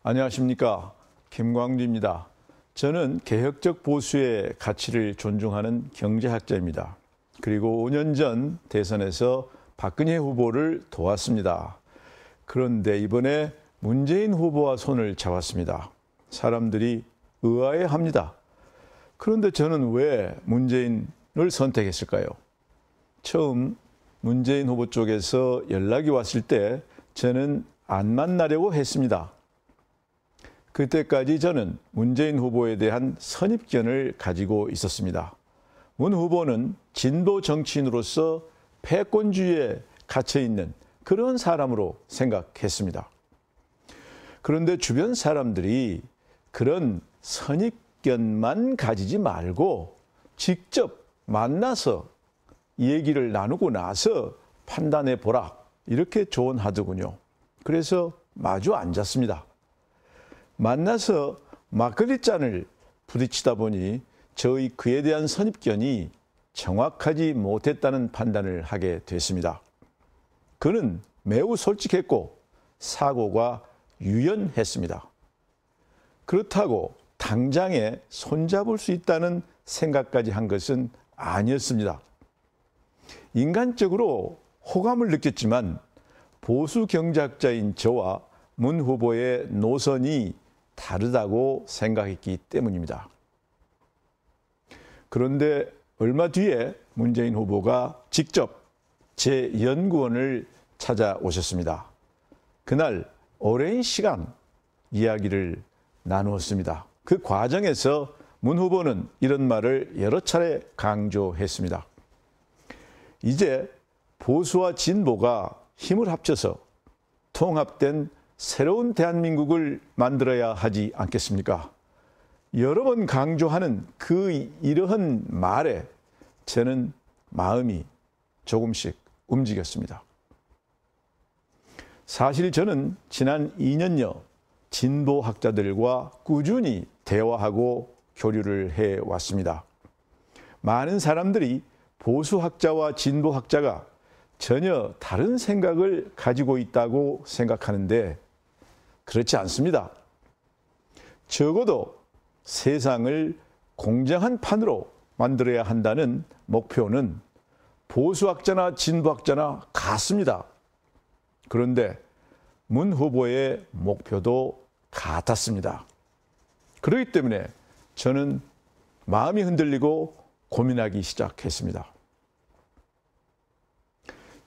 안녕하십니까. 김광주입니다. 저는 개혁적 보수의 가치를 존중하는 경제학자입니다. 그리고 5년 전 대선에서 박근혜 후보를 도왔습니다. 그런데 이번에 문재인 후보와 손을 잡았습니다. 사람들이 의아해합니다. 그런데 저는 왜 문재인을 선택했을까요? 처음 문재인 후보 쪽에서 연락이 왔을 때 저는 안 만나려고 했습니다. 그때까지 저는 문재인 후보에 대한 선입견을 가지고 있었습니다. 문 후보는 진보 정치인으로서 패권주의에 갇혀있는 그런 사람으로 생각했습니다. 그런데 주변 사람들이 그런 선입견만 가지지 말고 직접 만나서 얘기를 나누고 나서 판단해 보라, 이렇게 조언하더군요. 그래서 마주 앉았습니다. 만나서 막걸리 잔을 부딪히다 보니 저의 그에 대한 선입견이 정확하지 못했다는 판단을 하게 됐습니다. 그는 매우 솔직했고 사고가 유연했습니다. 그렇다고 당장에 손잡을 수 있다는 생각까지 한 것은 아니었습니다. 인간적으로 호감을 느꼈지만 보수 경제학자인 저와 문 후보의 노선이 다르다고 생각했기 때문입니다. 그런데 얼마 뒤에 문재인 후보가 직접 제 연구원을 찾아오셨습니다. 그날 오랜 시간 이야기를 나누었습니다. 그 과정에서 문 후보는 이런 말을 여러 차례 강조했습니다. 이제 보수와 진보가 힘을 합쳐서 통합된 새로운 대한민국을 만들어야 하지 않겠습니까? 여러 번 강조하는 이러한 말에 저는 마음이 조금씩 움직였습니다. 사실 저는 지난 2년여 진보학자들과 꾸준히 대화하고 교류를 해왔습니다. 많은 사람들이 보수학자와 진보학자가 전혀 다른 생각을 가지고 있다고 생각하는데 그렇지 않습니다. 적어도 세상을 공정한 판으로 만들어야 한다는 목표는 보수학자나 진보학자나 같습니다. 그런데 문 후보의 목표도 같았습니다. 그렇기 때문에 저는 마음이 흔들리고 고민하기 시작했습니다.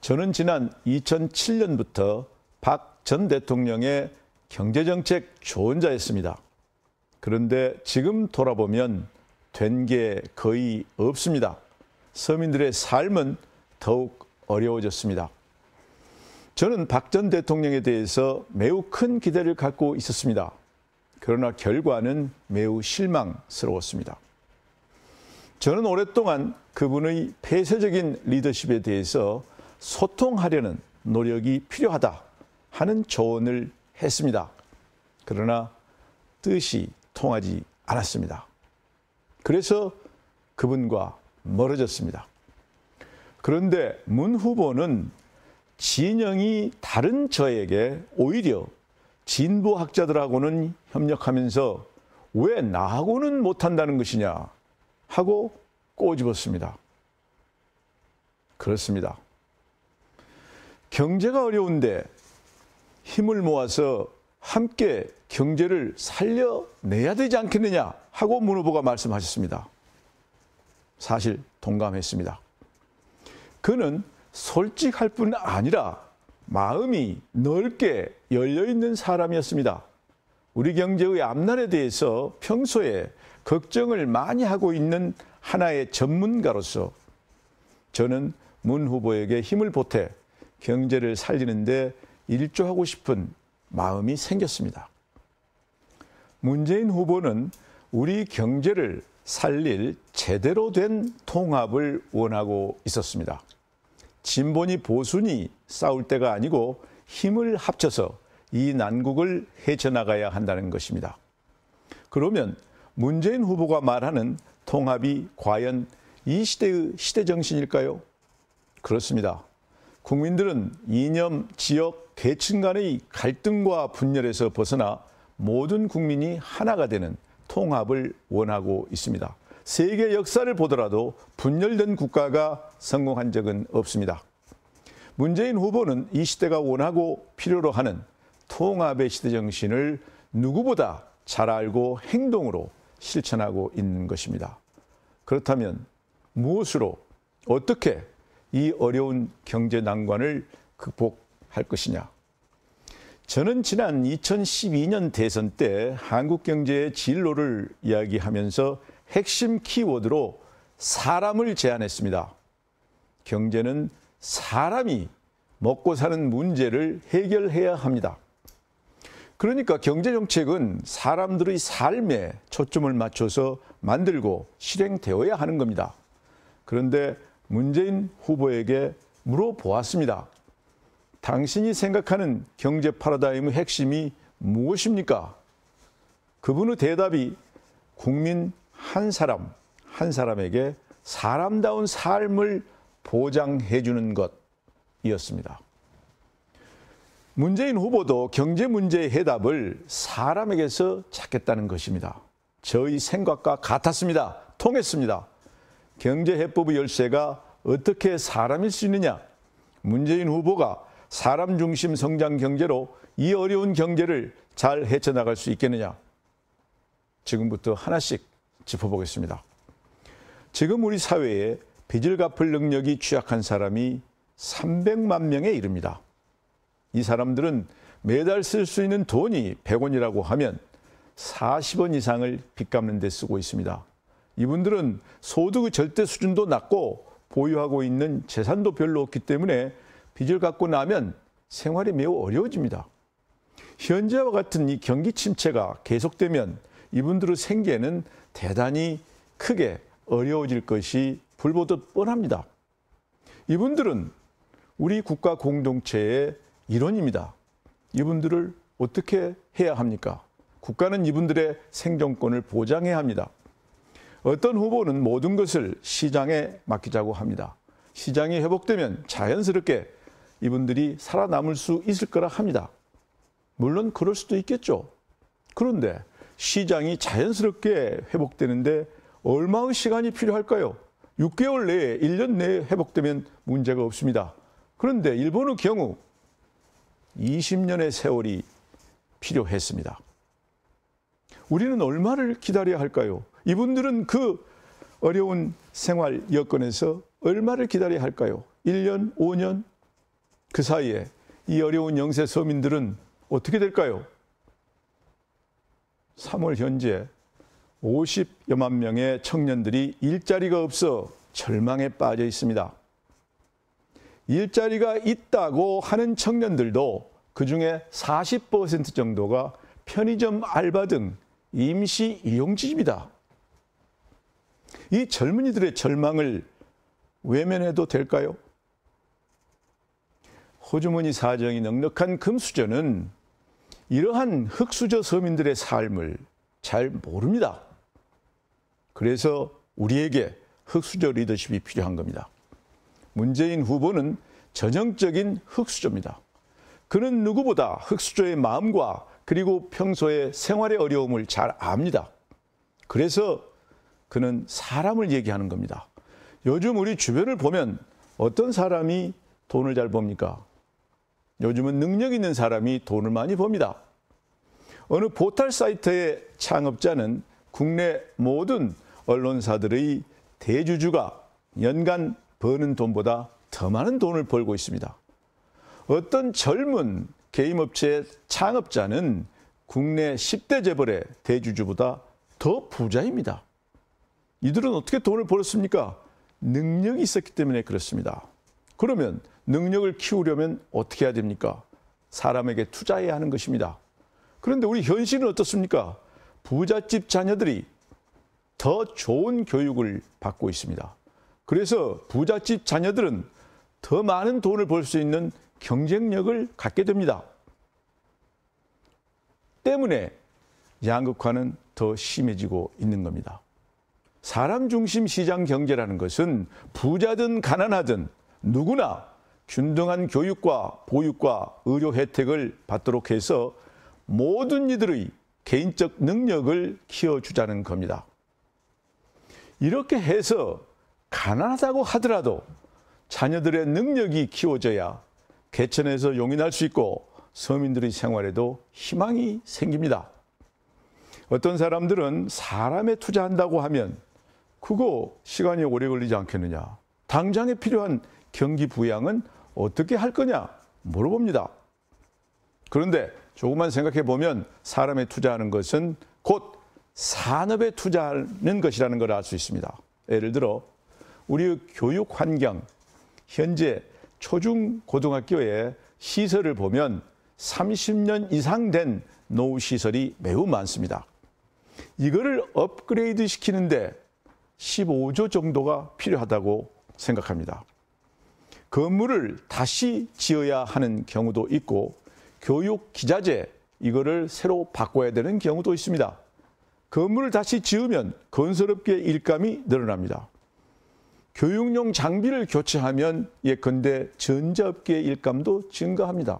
저는 지난 2007년부터 박 전 대통령의 경제정책 조언자였습니다. 그런데 지금 돌아보면 된 게 거의 없습니다. 서민들의 삶은 더욱 어려워졌습니다. 저는 박 전 대통령에 대해서 매우 큰 기대를 갖고 있었습니다. 그러나 결과는 매우 실망스러웠습니다. 저는 오랫동안 그분의 폐쇄적인 리더십에 대해서 소통하려는 노력이 필요하다 하는 조언을 했습니다. 그러나 뜻이 통하지 않았습니다. 그래서 그분과 멀어졌습니다. 그런데 문 후보는 진영이 다른 저에게 오히려 진보학자들하고는 협력하면서 왜 나하고는 못한다는 것이냐 하고 꼬집었습니다. 그렇습니다. 경제가 어려운데 힘을 모아서 함께 경제를 살려내야 되지 않겠느냐 하고 문 후보가 말씀하셨습니다. 사실 동감했습니다. 그는 솔직할 뿐 아니라 마음이 넓게 열려있는 사람이었습니다. 우리 경제의 앞날에 대해서 평소에 걱정을 많이 하고 있는 하나의 전문가로서 저는 문 후보에게 힘을 보태 경제를 살리는데 일조하고 싶은 마음이 생겼습니다. 문재인 후보는 우리 경제를 살릴 제대로 된 통합을 원하고 있었습니다. 진보니 보수니 싸울 때가 아니고 힘을 합쳐서 이 난국을 헤쳐나가야 한다는 것입니다. 그러면 문재인 후보가 말하는 통합이 과연 이 시대의 시대정신일까요? 그렇습니다. 국민들은 이념, 지역, 계층 간의 갈등과 분열에서 벗어나 모든 국민이 하나가 되는 통합을 원하고 있습니다. 세계 역사를 보더라도 분열된 국가가 성공한 적은 없습니다. 문재인 후보는 이 시대가 원하고 필요로 하는 통합의 시대 정신을 누구보다 잘 알고 행동으로 실천하고 있는 것입니다. 그렇다면 무엇으로 어떻게 이 어려운 경제 난관을 극복할 것이냐? 저는 지난 2012년 대선 때 한국 경제의 진로를 이야기하면서 핵심 키워드로 사람을 제안했습니다. 경제는 사람이 먹고 사는 문제를 해결해야 합니다. 그러니까 경제정책은 사람들의 삶에 초점을 맞춰서 만들고 실행되어야 하는 겁니다. 그런데 문재인 후보에게 물어보았습니다. 당신이 생각하는 경제 패러다임의 핵심이 무엇입니까? 그분의 대답이 국민 한 사람 한 사람에게 사람다운 삶을 보장해 주는 것이었습니다. 문재인 후보도 경제 문제의 해답을 사람에게서 찾겠다는 것입니다. 저희 생각과 같았습니다. 통했습니다. 경제해법의 열쇠가 어떻게 사람일 수 있느냐? 문재인 후보가 사람 중심 성장 경제로 이 어려운 경제를 잘 헤쳐나갈 수 있겠느냐? 지금부터 하나씩 짚어보겠습니다. 지금 우리 사회에 빚을 갚을 능력이 취약한 사람이 300만 명에 이릅니다. 이 사람들은 매달 쓸 수 있는 돈이 100원이라고 하면 40원 이상을 빚 갚는 데 쓰고 있습니다. 이분들은 소득의 절대 수준도 낮고 보유하고 있는 재산도 별로 없기 때문에 빚을 갚고 나면 생활이 매우 어려워집니다. 현재와 같은 이 경기 침체가 계속되면 이분들의 생계는 대단히 크게 어려워질 것이 불보듯 뻔합니다. 이분들은 우리 국가 공동체의 일원입니다. 이분들을 어떻게 해야 합니까? 국가는 이분들의 생존권을 보장해야 합니다. 어떤 후보는 모든 것을 시장에 맡기자고 합니다. 시장이 회복되면 자연스럽게 이분들이 살아남을 수 있을 거라 합니다. 물론 그럴 수도 있겠죠. 그런데 시장이 자연스럽게 회복되는데 얼마의 시간이 필요할까요? 6개월 내에, 1년 내에 회복되면 문제가 없습니다. 그런데 일본의 경우 20년의 세월이 필요했습니다. 우리는 얼마를 기다려야 할까요? 이분들은 그 어려운 생활 여건에서 얼마를 기다려야 할까요? 1년, 5년? 그 사이에 이 어려운 영세 서민들은 어떻게 될까요? 3월 현재 50여만 명의 청년들이 일자리가 없어 절망에 빠져 있습니다. 일자리가 있다고 하는 청년들도 그중에 40% 정도가 편의점 알바 등 임시 일용직입니다. 이 젊은이들의 절망을 외면해도 될까요? 호주머니 사정이 넉넉한 금수저는 이러한 흑수저 서민들의 삶을 잘 모릅니다. 그래서 우리에게 흑수저 리더십이 필요한 겁니다. 문재인 후보는 전형적인 흑수저입니다. 그는 누구보다 흑수저의 마음과 그리고 평소의 생활의 어려움을 잘 압니다. 그래서 그는 사람을 얘기하는 겁니다. 요즘 우리 주변을 보면 어떤 사람이 돈을 잘 법니까? 요즘은 능력 있는 사람이 돈을 많이 법니다. 어느 포털 사이트의 창업자는 국내 모든 언론사들의 대주주가 연간 버는 돈보다 더 많은 돈을 벌고 있습니다. 어떤 젊은 게임업체의 창업자는 국내 10대 재벌의 대주주보다 더 부자입니다. 이들은 어떻게 돈을 벌었습니까? 능력이 있었기 때문에 그렇습니다. 그러면 능력을 키우려면 어떻게 해야 됩니까? 사람에게 투자해야 하는 것입니다. 그런데 우리 현실은 어떻습니까? 부잣집 자녀들이 더 좋은 교육을 받고 있습니다. 그래서 부잣집 자녀들은 더 많은 돈을 벌 수 있는 경쟁력을 갖게 됩니다. 때문에 양극화는 더 심해지고 있는 겁니다. 사람 중심 시장 경제라는 것은 부자든 가난하든 누구나 균등한 교육과 보육과 의료 혜택을 받도록 해서 모든 이들의 개인적 능력을 키워주자는 겁니다. 이렇게 해서 가난하다고 하더라도 자녀들의 능력이 키워져야 개천에서 용인할 수 있고 서민들의 생활에도 희망이 생깁니다. 어떤 사람들은 사람에 투자한다고 하면 그거 시간이 오래 걸리지 않겠느냐, 당장에 필요한 경기 부양은 어떻게 할 거냐 물어봅니다. 그런데 조금만 생각해 보면 사람에 투자하는 것은 곧 산업에 투자하는 것이라는 걸 알 수 있습니다. 예를 들어 우리의 교육 환경, 현재 초중 고등학교의 시설을 보면 30년 이상 된 노후 시설이 매우 많습니다. 이거를 업그레이드 시키는데 15조 정도가 필요하다고 생각합니다. 건물을 다시 지어야 하는 경우도 있고 교육 기자재 이거를 새로 바꿔야 되는 경우도 있습니다. 건물을 다시 지으면 건설업계 일감이 늘어납니다. 교육용 장비를 교체하면 예컨대 전자업계의 일감도 증가합니다.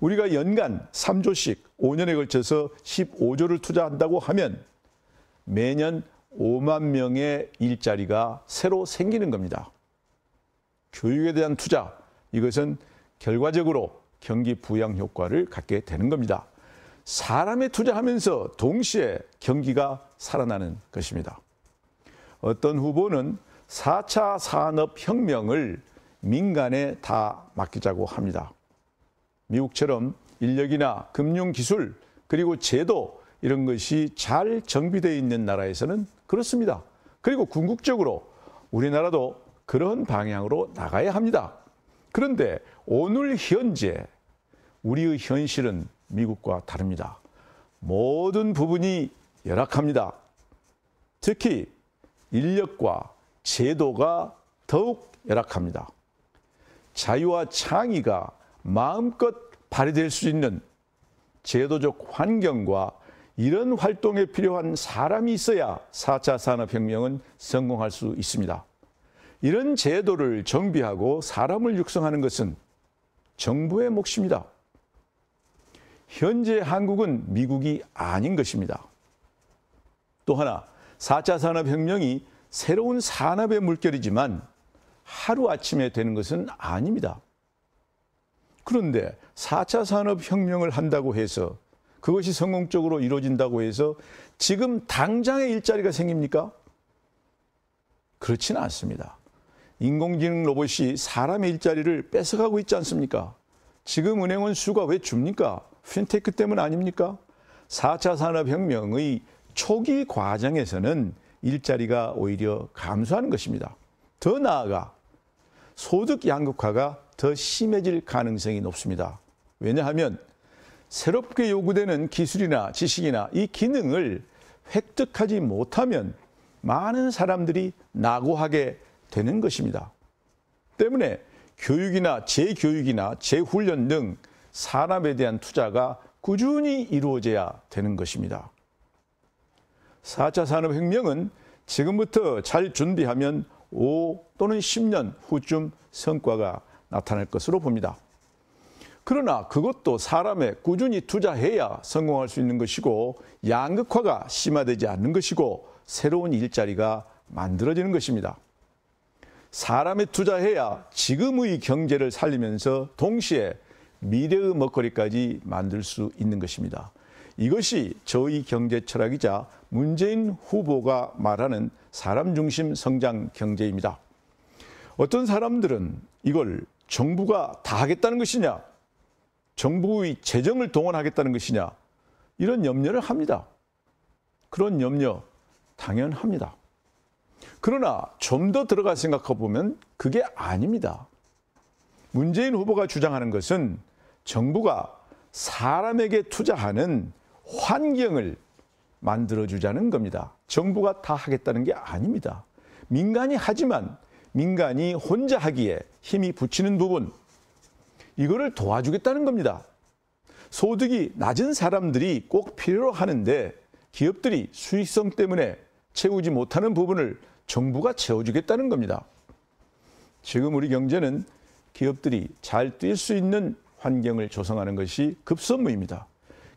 우리가 연간 3조씩 5년에 걸쳐서 15조를 투자한다고 하면 매년 5만 명의 일자리가 새로 생기는 겁니다. 교육에 대한 투자, 이것은 결과적으로 경기 부양 효과를 갖게 되는 겁니다. 사람에 투자하면서 동시에 경기가 살아나는 것입니다. 어떤 후보는 4차 산업혁명을 민간에 다 맡기자고 합니다. 미국처럼 인력이나 금융기술 그리고 제도 이런 것이 잘 정비되어 있는 나라에서는 그렇습니다. 그리고 궁극적으로 우리나라도 그런 방향으로 나가야 합니다. 그런데 오늘 현재 우리의 현실은 미국과 다릅니다. 모든 부분이 열악합니다. 특히 인력과 제도가 더욱 열악합니다. 자유와 창의가 마음껏 발휘될 수 있는 제도적 환경과 이런 활동에 필요한 사람이 있어야 4차 산업혁명은 성공할 수 있습니다. 이런 제도를 정비하고 사람을 육성하는 것은 정부의 몫입니다. 현재 한국은 미국이 아닌 것입니다. 또 하나, 4차 산업혁명이 새로운 산업의 물결이지만 하루아침에 되는 것은 아닙니다. 그런데 4차 산업혁명을 한다고 해서 그것이 성공적으로 이루어진다고 해서 지금 당장의 일자리가 생깁니까? 그렇지는 않습니다. 인공지능 로봇이 사람의 일자리를 뺏어가고 있지 않습니까? 지금 은행원 수가 왜 줍니까? 핀테크 때문 아닙니까? 4차 산업혁명의 초기 과정에서는 일자리가 오히려 감소하는 것입니다. 더 나아가 소득 양극화가 더 심해질 가능성이 높습니다. 왜냐하면 새롭게 요구되는 기술이나 지식이나 이 기능을 획득하지 못하면 많은 사람들이 낙오하게 되는 것입니다. 때문에 교육이나 재교육이나 재훈련 등 산업에 대한 투자가 꾸준히 이루어져야 되는 것입니다. 4차 산업혁명은 지금부터 잘 준비하면 5 또는 10년 후쯤 성과가 나타날 것으로 봅니다. 그러나 그것도 사람에 꾸준히 투자해야 성공할 수 있는 것이고 양극화가 심화되지 않는 것이고 새로운 일자리가 만들어지는 것입니다. 사람에 투자해야 지금의 경제를 살리면서 동시에 미래의 먹거리까지 만들 수 있는 것입니다. 이것이 저희 경제 철학이자 문재인 후보가 말하는 사람 중심 성장 경제입니다. 어떤 사람들은 이걸 정부가 다 하겠다는 것이냐, 정부의 재정을 동원하겠다는 것이냐, 이런 염려를 합니다. 그런 염려 당연합니다. 그러나 좀 더 들어가 생각해 보면 그게 아닙니다. 문재인 후보가 주장하는 것은 정부가 사람에게 투자하는 환경을 만들어주자는 겁니다. 정부가 다 하겠다는 게 아닙니다. 민간이 하지만 민간이 혼자 하기에 힘이 붙이는 부분, 이거를 도와주겠다는 겁니다. 소득이 낮은 사람들이 꼭 필요로 하는데 기업들이 수익성 때문에 채우지 못하는 부분을 정부가 채워주겠다는 겁니다. 지금 우리 경제는 기업들이 잘 뛸 수 있는 환경을 조성하는 것이 급선무입니다.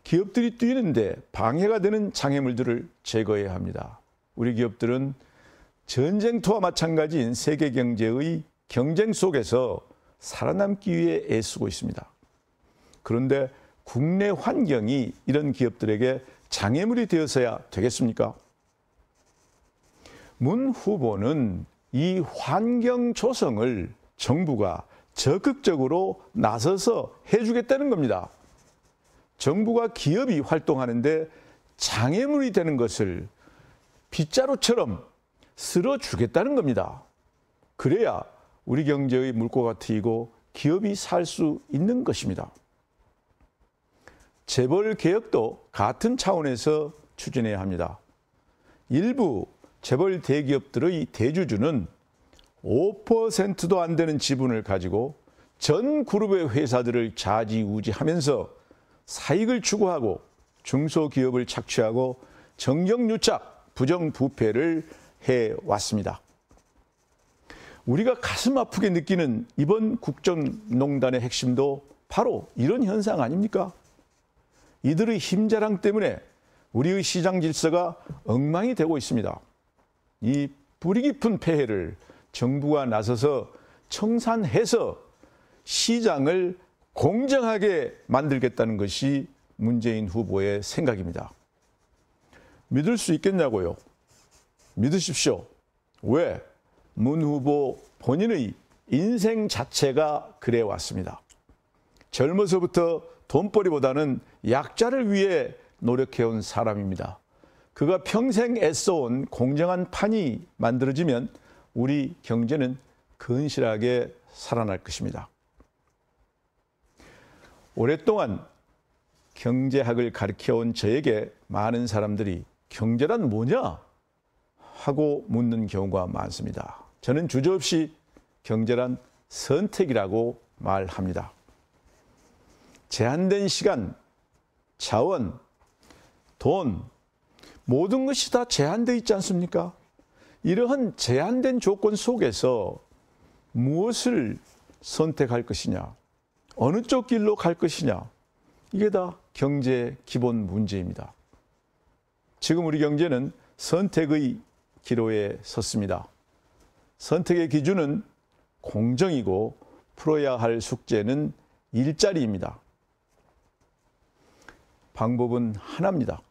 기업들이 뛰는데 방해가 되는 장애물들을 제거해야 합니다. 우리 기업들은 전쟁터와 마찬가지인 세계 경제의 경쟁 속에서 살아남기 위해 애쓰고 있습니다. 그런데 국내 환경이 이런 기업들에게 장애물이 되어서야 되겠습니까? 문 후보는 이 환경 조성을 정부가 적극적으로 나서서 해주겠다는 겁니다. 정부가 기업이 활동하는데 장애물이 되는 것을 빗자루처럼 쓸어주겠다는 겁니다. 그래야 우리 경제의 물꼬가 트이고 기업이 살 수 있는 것입니다. 재벌 개혁도 같은 차원에서 추진해야 합니다. 일부 재벌 대기업들의 대주주는 5%도 안 되는 지분을 가지고 전 그룹의 회사들을 좌지우지하면서 사익을 추구하고 중소기업을 착취하고 정경유착, 부정부패를 해왔습니다. 우리가 가슴 아프게 느끼는 이번 국정농단의 핵심도 바로 이런 현상 아닙니까? 이들의 힘자랑 때문에 우리의 시장 질서가 엉망이 되고 있습니다. 이 뿌리 깊은 폐해를 정부가 나서서 청산해서 시장을 공정하게 만들겠다는 것이 문재인 후보의 생각입니다. 믿을 수 있겠냐고요? 믿으십시오. 왜? 문 후보 본인의 인생 자체가 그래왔습니다. 젊어서부터 돈벌이보다는 약자를 위해 노력해온 사람입니다. 그가 평생 애써온 공정한 판이 만들어지면 우리 경제는 건실하게 살아날 것입니다. 오랫동안 경제학을 가르쳐온 저에게 많은 사람들이 경제란 뭐냐? 하고 묻는 경우가 많습니다. 저는 주저없이 경제란 선택이라고 말합니다. 제한된 시간, 자원, 돈, 모든 것이 다 제한되어 있지 않습니까? 이러한 제한된 조건 속에서 무엇을 선택할 것이냐, 어느 쪽 길로 갈 것이냐, 이게 다 경제의 기본 문제입니다. 지금 우리 경제는 선택의 기로에 섰습니다. 선택의 기준은 공정이고 풀어야 할 숙제는 일자리입니다. 방법은 하나입니다.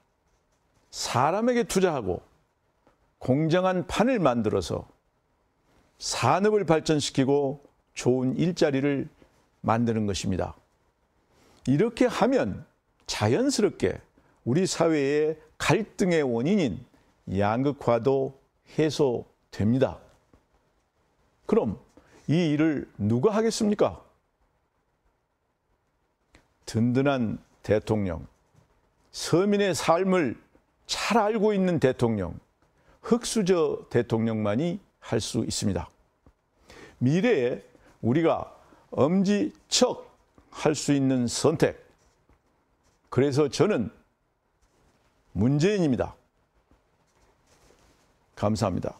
사람에게 투자하고 공정한 판을 만들어서 산업을 발전시키고 좋은 일자리를 만드는 것입니다. 이렇게 하면 자연스럽게 우리 사회의 갈등의 원인인 양극화도 해소됩니다. 그럼 이 일을 누가 하겠습니까? 든든한 대통령, 서민의 삶을 잘 알고 있는 대통령, 흑수저 대통령만이 할 수 있습니다. 미래에 우리가 엄지척 할 수 있는 선택. 그래서 저는 문재인입니다. 감사합니다.